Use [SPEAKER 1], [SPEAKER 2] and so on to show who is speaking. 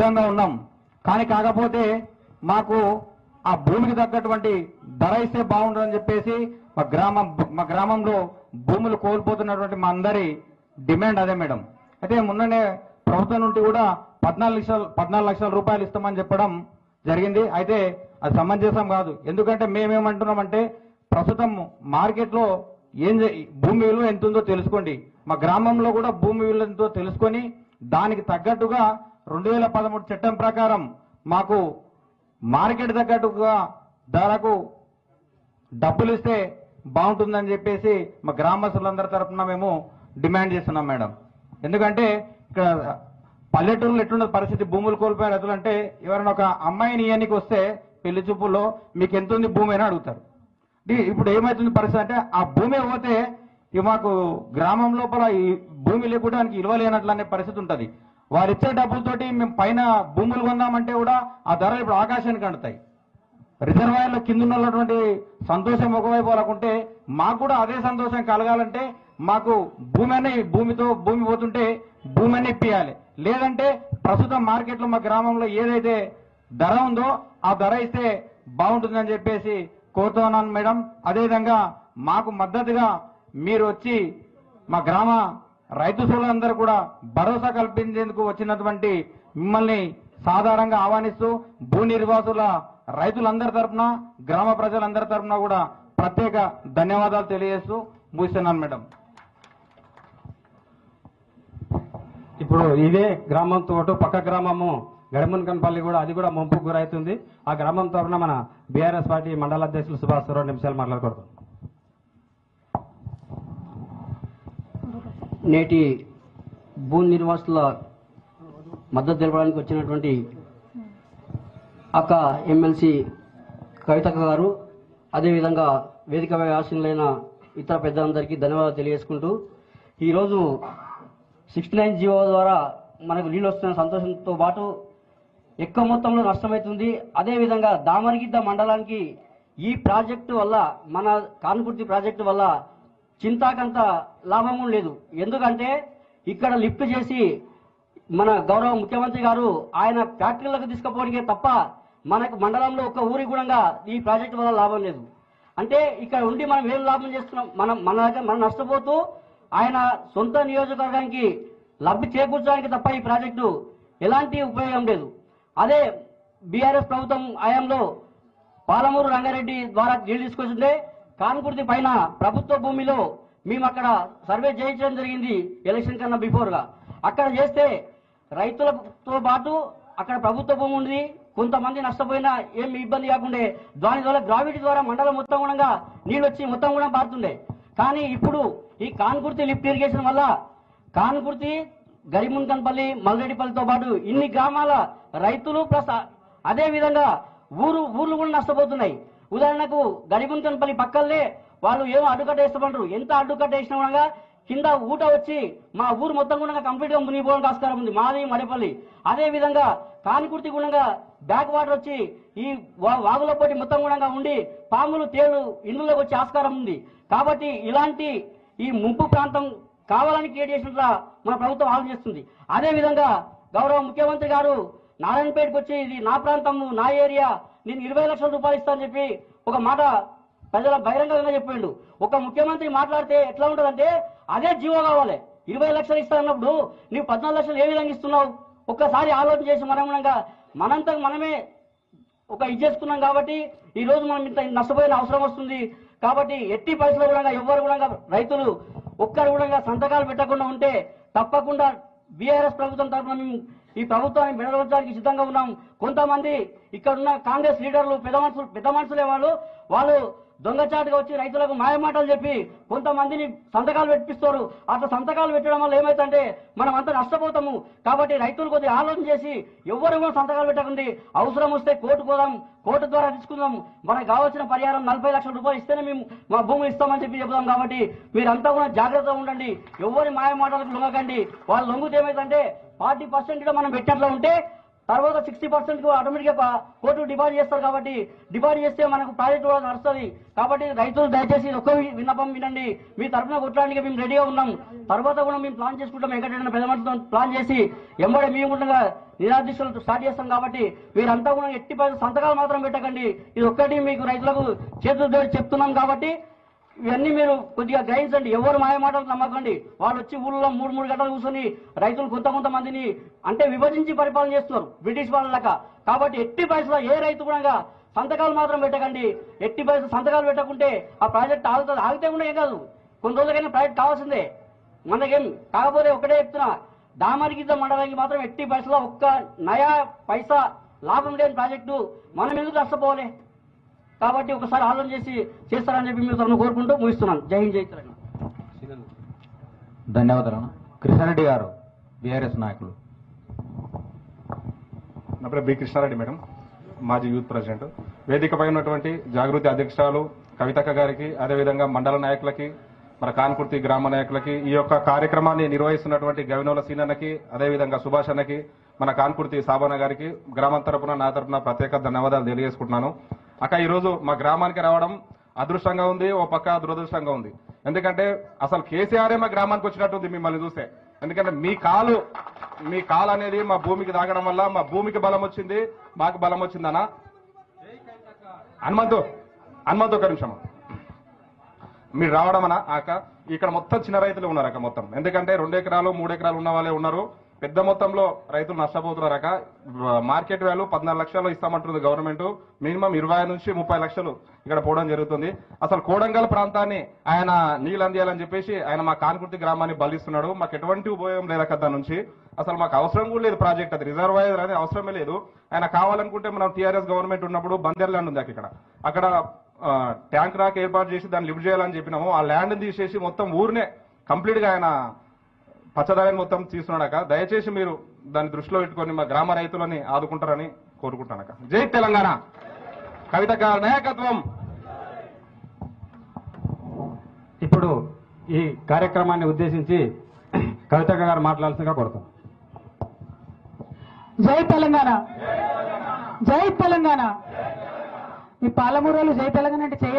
[SPEAKER 1] సిద్ధంగా ఉన్నాం. కానీ కాకపోతే మాకు ఆ భూమికి తగ్గటువంటి ధర ఇస్తే బాగుంటుందని చెప్పేసి మా గ్రామంలో భూములు కోల్పోతున్నటువంటి మా అందరి డిమాండ్ అదే మేడం. అయితే మొన్ననే ప్రభుత్వం నుండి కూడా 14 లక్షల రూపాయలు ఇస్తామని చెప్పడం జరిగింది. అయితే అది సమంజసం కాదు. ఎందుకంటే మేమేమంటున్నామంటే ప్రస్తుతం మార్కెట్లో భూమి విలువ ఎంత ఉందో తెలుసుకోండి. మా గ్రామంలో కూడా భూమి విలువ ఎంతో తెలుసుకొని దానికి తగ్గట్టుగా 2013 చట్టం ప్రకారం మాకు మార్కెట్ తగ్గట్టుగా ధరకు డబ్బులు ఇస్తే బాగుంటుందని చెప్పేసి మా గ్రామస్తులందరి తరఫున మేము డిమాండ్ చేస్తున్నాం మేడం. ఎందుకంటే ఇక్కడ పల్లెటూరులో ఎట్లున్న పరిస్థితి, భూములు కోల్పోయే రైతులు అంటే ఎవరైనా ఒక అమ్మాయిని ఇయ్యానికి వస్తే పెళ్లి చూపుల్లో మీకు ఎంత ఉంది భూమి అని అడుగుతారు. ఇప్పుడు ఏమవుతుంది పరిస్థితి అంటే ఆ భూమి పోతే ఇక మాకు గ్రామం లోపల ఈ భూమి లేకపోవడానికి విలువ లేనట్లు అనే పరిస్థితి ఉంటుంది. వారు ఇచ్చే డబ్బులతోటి మేము పైన భూములు కొందామంటే కూడా ఆ ధరలు ఇప్పుడు ఆకాశానికి అంటుతాయి. రిజర్వాయర్లో కింద ఉన్నటువంటి సంతోషం ఒకవైపు వాళ్ళకుంటే మాకు కూడా అదే సంతోషం కలగాలంటే మాకు భూమి పోతుంటే భూమి అన్ని ఇప్పియాలి. లేదంటే ప్రస్తుతం మార్కెట్లో మా గ్రామంలో ఏదైతే ధర ఉందో ఆ ధర ఇస్తే బాగుంటుందని చెప్పేసి కోరుతున్నాను మేడం. అదేవిధంగా మాకు మద్దతుగా మీరు వచ్చి మా గ్రామ రైతు సోదరులందరూ కూడా భరోసా కల్పించేందుకు వచ్చినటువంటి మిమ్మల్ని సాధారణంగా ఆహ్వానిస్తూ భూ నిర్వాసుల రైతులందరి తరఫున గ్రామ ప్రజలందరి తరఫున కూడా ప్రత్యేక ధన్యవాదాలు తెలియజేస్తూ ముగిస్తున్నాను మేడం.
[SPEAKER 2] ఇప్పుడు ఇదే గ్రామంతో పాటు పక్క గ్రామము గడిమన్కన్పల్లి కూడా అది కూడా ముంపుకు గురవుతుంది. ఆ గ్రామం తరఫున మన బీఆర్ఎస్ పార్టీ మండల అధ్యక్షులు సుభాష్ 2 నిమిషాలు మాట్లాడుకోవడం.
[SPEAKER 3] నేటి భూ నిర్వాసుల మద్దతు తెలపడానికి వచ్చినటువంటి అక్క ఎమ్మెల్సీ కవితక్క గారు, అదేవిధంగా వేదిక ఆశీనులైన ఇతర పెద్దలందరికీ ధన్యవాదాలు తెలియజేసుకుంటూ, ఈరోజు 69 జీవో ద్వారా మనకు నీళ్ళు వస్తున్న సంతోషంతో పాటు ఎక్కువ మొత్తంలో నష్టమవుతుంది. అదేవిధంగా దామరగిద్ద మండలానికి ఈ ప్రాజెక్టు వల్ల, మన కాన్కుర్తి ప్రాజెక్టు వల్ల చింతాకంత లాభము లేదు. ఎందుకంటే ఇక్కడ లిఫ్ట్ చేసి మన గౌరవ ముఖ్యమంత్రి గారు ఆయన ఫ్యాక్టరీలకు తీసుకుపోవడానికే తప్ప మనకు మండలంలో ఒక ఊరి గుణంగా ఈ ప్రాజెక్టు వల్ల లాభం లేదు. అంటే ఇక్కడ ఉండి మనం ఏం లాభం చేస్తున్నాం, మనం నష్టపోతూ ఆయన సొంత నియోజకవర్గానికి లబ్ధి చేకూర్చడానికి తప్ప ఈ ప్రాజెక్టు ఎలాంటి ఉపయోగం లేదు. అదే బీఆర్ఎస్ ప్రభుత్వం హయాంలో పాలమూరు రంగారెడ్డి ద్వారా నీళ్లు తీసుకొచ్చిందే కాన్కుర్తి పైన ప్రభుత్వ భూమిలో మేము అక్కడ సర్వే చేయించడం జరిగింది ఎలక్షన్ కన్నా బిఫోర్గా. అక్కడ చేస్తే రైతులతో పాటు అక్కడ ప్రభుత్వ భూమి ఉంది, కొంతమంది నష్టపోయినా ఏమి ఇబ్బంది కాకుండా దాని ద్వారా గ్రావిటీ ద్వారా మండలం మొత్తం కూడా నీళ్ళు వచ్చి మొత్తం కూడా పారుతుండే. కానీ ఇప్పుడు ఈ కాన్కుర్తి లిఫ్ట్ ఇరిగేషన్ వల్ల కాన్కుర్తి, గరిమున్కన్పల్లి, మల్రెడ్డిపల్లితో పాటు ఇన్ని గ్రామాల రైతులు ప్లస్ అదే విధంగా ఊర్లు కూడా నష్టపోతున్నాయి. ఉదాహరణకు గరిమున్కన్పల్లి పక్కనే వాళ్ళు ఏమో అడ్డుకట్ట వేస్తామంటారు. ఎంత అడ్డుకట్ట వేసినా కూడా కింద ఊట వచ్చి మా ఊరు మొత్తం కూడా కంప్లీట్ గా మునిగిపోవడానికి ఆస్కారం ఉంది, మాది మడపల్లి. అదే విధంగా కాన్కుర్తి గుణంగా బ్యాక్ వాటర్ వచ్చి ఈ వాగుల పోటీ మొత్తం కూడా ఉండి పాములు, తేళ్లు ఇండ్లలోకి వచ్చే ఆస్కారం ఉంది. కాబట్టి ఇలాంటి ఈ ముంపు ప్రాంతం కావాలని క్రియేట్ చేసినట్లా మన ప్రభుత్వం ఆలోచిస్తుంది. అదే విధంగా గౌరవ ముఖ్యమంత్రి గారు నారాయణపేటకు వచ్చి ఇది నా ప్రాంతము, నా ఏరియా, నేను 20 లక్షల రూపాయలు ఇస్తానని చెప్పి ఒక మాట ప్రజల బహిరంగంగా చెప్పిండు. ఒక ముఖ్యమంత్రి మాట్లాడితే ఎట్లా ఉంటుందంటే అదే జీవో కావాలి. 20 లక్షలు ఇస్తానన్నప్పుడు నీవు 14 లక్షలు ఏ విధంగా ఇస్తున్నావు? ఒక్కసారి ఆలోచన చేసి మనంతా మనమే ఒక ఇది చేసుకున్నాం. కాబట్టి ఈ రోజు మనం ఇంత నష్టపోయిన అవసరం వస్తుంది. కాబట్టి ఎట్టి పరిస్థితుల్లో కూడా ఎవరు కూడా రైతులు ఒక్కరు కూడా సంతకాలు పెట్టకుండా ఉంటే తప్పకుండా బీఆర్ఎస్ ప్రభుత్వం తరఫున మేము ఈ ప్రభుత్వాన్ని విడదొచ్చడానికి సిద్ధంగా ఉన్నాం. కొంతమంది ఇక్కడున్న కాంగ్రెస్ లీడర్లు పెద్ద మనుషులే వాళ్ళు దొంగచాటుగా వచ్చి రైతులకు మాయమాటలు చెప్పి కొంతమందిని సంతకాలు పెట్టిస్తారు. అట్లా సంతకాలు పెట్టడం వల్ల ఏమైతుందంటే మనం అంతా నష్టపోతాము. కాబట్టి రైతులు కొద్దిగా ఆలోచన చేసి ఎవరు కూడా సంతకాలు పెట్టకండి. అవసరం వస్తే కోర్టు పోదాం, కోర్టు ద్వారా తీసుకుందాం. మనకు కావాల్సిన పరిహారం 40 లక్షల రూపాయలు ఇస్తేనే మేము మా భూములు ఇస్తామని చెప్పి చెప్తాం. కాబట్టి మీరంతా కూడా జాగ్రత్తగా ఉండండి, ఎవరి మాయమాటలకు లొంగకండి. వాళ్ళు లొంగితే ఏమైందంటే 40% మనం పెట్టినట్లు ఉంటే తర్వాత 60% ఆటోమేటిక్గా కోర్టు డిపాజిట్ చేస్తారు. కాబట్టి డిపాజిట్ చేస్తే మనకు ప్రాజెక్ట్ కూడా నడుస్తుంది. కాబట్టి రైతులు దయచేసి ఒక్క విన్నపం వినండి. మీ తరఫున కొట్టడానికి మేము రెడీగా ఉన్నాం. తర్వాత కూడా మేము ప్లాన్ చేసుకుంటాం. వెంకటరెడ్డి పెద్ద మనుషులతో ప్లాన్ చేసి ఎంబడే మేము కూడా నిరాదీక్షలు స్టార్ట్ చేస్తాం. కాబట్టి మీరంతా కూడా ఎట్టి సంతకాలు మాత్రం పెట్టకండి. ఇది ఒక్కటి మీకు రైతులకు చేతులు చెప్తున్నాం. కాబట్టి ఇవన్నీ మీరు కొద్దిగా గ్రహించండి. ఎవరు మాయ మాటలు నమ్మకండి. వాళ్ళు వచ్చి ఊళ్ళో 3 గంటలు కూర్చొని రైతులు కొంతమందిని అంటే విభజించి పరిపాలన చేస్తున్నారు బ్రిటిష్ వాళ్ళక. కాబట్టి ఎట్టి పరిస్థితుల్లో ఏ రైతు కూడా సంతకాలు మాత్రం పెట్టకండి. ఎట్టి పరిస్థితులు సంతకాలు పెట్టకుంటే ఆ ప్రాజెక్ట్ ఆగుతుంది. ఆగితే కూడా ఏం కాదు, కొన్ని రోజులకైనా ప్రాజెక్ట్ కావాల్సిందే మనకేం. కాకపోతే ఒకటే చెప్తున్నా, దామరిగిద్ద మండలానికి మాత్రం ఎట్టి పరిస్థితుల్లో ఒక్క నయా పైసా లాభం లేని ప్రాజెక్టు మనం ఎందుకు నష్టపోవాలి. కాబట్టి ఒకసారి ఆలోచన చేసి చేస్తారని చెప్పి మీరు తరఫున కోరుకుంటూ ముగిస్తున్నాను. జై హింద్, జై తెలంగాణ.
[SPEAKER 1] ధన్యవాదాలు. కృష్ణారెడ్డి గారు, బీఆర్ఎస్ నాయకులు.
[SPEAKER 4] నా పేరు బి కృష్ణారెడ్డి మేడం, మాజీ యూత్ ప్రెసిడెంట్. వేదికపై ఉన్నటువంటి జాగృతి అధ్యక్షురాలు కవితక్క గారికి, అదేవిధంగా మండల నాయకులకి, మన కాన్కుర్తి గ్రామ నాయకులకి, ఈ యొక్క కార్యక్రమాన్ని నిర్వహిస్తున్నటువంటి గవినోల సీనన్నకి, అదేవిధంగా సుభాష్ అన్నకి, మన కాన్కుర్తి సాబన్న గారికి గ్రామం తరపున నా తరపున ప్రత్యేక ధన్యవాదాలు తెలియజేసుకుంటున్నాను. అక్క, ఈరోజు మా గ్రామానికి రావడం అదృష్టంగా ఉంది, ఓ పక్క దురదృష్టంగా ఉంది. ఎందుకంటే అసలు కేసీఆరే మా గ్రామానికి వచ్చినట్టుంది మిమ్మల్ని చూస్తే. ఎందుకంటే మీ కాలు అనేది మా భూమికి తాగడం వల్ల మా భూమికి బలం వచ్చింది, మాకు బలం వచ్చిందనా. హనుమంతు ఒక నిమిషం, మీరు రావడం అన్న అక్క. ఇక్కడ మొత్తం చిన్న రైతులు ఉన్నారు అక్క మొత్తం. ఎందుకంటే 2 ఎకరాలు 3 ఎకరాలు ఉన్న వాళ్ళే ఉన్నారు. పెద్ద మొత్తంలో రైతులు నష్టపోతున్నారు అక్క. మార్కెట్ వాల్యూ 14 లక్షలు ఇస్తామంటుంది గవర్నమెంట్. మినిమం 20 నుంచి 30 లక్షలు ఇక్కడ పోవడం జరుగుతుంది. అసలు కోడంగల్ ప్రాంతాన్ని ఆయన నీళ్ళు అందియాలని చెప్పేసి ఆయన మా కాన్కుర్తి గ్రామాన్ని బలిస్తున్నాడు. మాకు ఎటువంటి ఉపయోగం లేదక్క దాని నుంచి. అసలు మాకు అవసరం కూడా లేదు ప్రాజెక్ట్, అది రిజర్వాయర్ అనేది అవసరమే లేదు. ఆయన కావాలనుకుంటే మనం టీఆర్ఎస్ గవర్నమెంట్ ఉన్నప్పుడు బందేర్ ల్యాండ్ ఉంది అక్కడ ట్యాంక్ రాక్ ఏర్పాటు చేసి దాన్ని లిఫ్ట్ చేయాలని చెప్పినాము. ఆ ల్యాండ్ తీసేసి మొత్తం ఊరినే కంప్లీట్ గా ఆయన పచ్చదారిని మొత్తం తీసుకున్నాడక. దయచేసి మీరు దాన్ని దృష్టిలో పెట్టుకొని మా గ్రామ రైతులని ఆదుకుంటారని కోరుకుంటానక. జై తెలంగాణ. కవితక్క నాయకత్వం.
[SPEAKER 2] ఇప్పుడు ఈ కార్యక్రమాన్ని ఉద్దేశించి కవితక్క గారు మాట్లాడాల్సిందిగా కోరుతాం.
[SPEAKER 5] జై తెలంగాణ, జై తెలంగాణ. ఈ పాలమూరులో జై తెలంగాణ అంటే